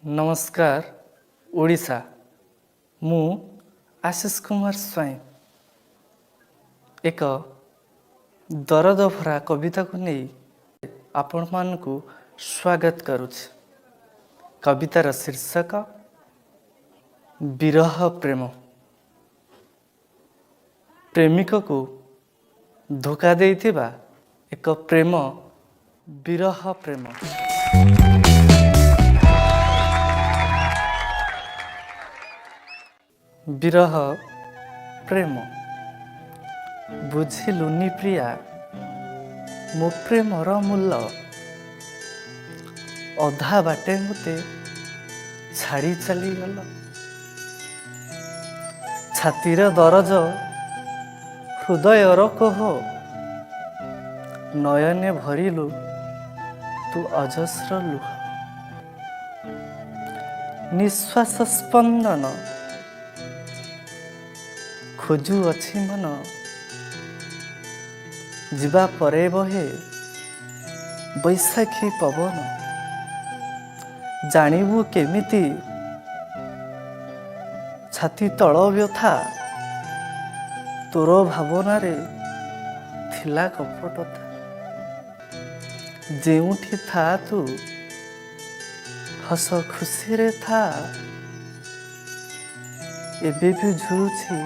नमस्कार ओडिशा मु आशीष कुमार स्वयं एक दरद भरा कविता को नहीं आपण मानकु स्वागत करुछि। कवितार शीर्षक विरह प्रेम। प्रेमिक को धोखा देइथिबा एक प्रेम विरह प्रेम। विरह प्रेम बुझिलुनी प्रिया मो प्रेमर मूल्य अधा बाटे मते छाड़ी चली गल। छातीर दरज हृदयर कोह नयने भरिलु तू अजस्र लुह। निश्वास स्पंदन खोजु अछि मन जीवा परे बहे बैशाखी पवन। जानिबु केमिति छाती तल व्यथा तोर भावना रे थिला कपटता। जेउठी था तू हस खुशी रे था एबे भी झुरुछि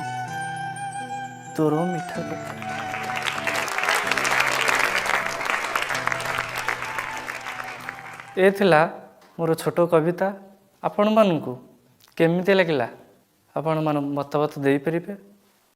तोर मिठा कथा। ए थिला मोर छोटो कविता। आपण मानकु केमिति लागिला आपण मान मतबत देई परिबे।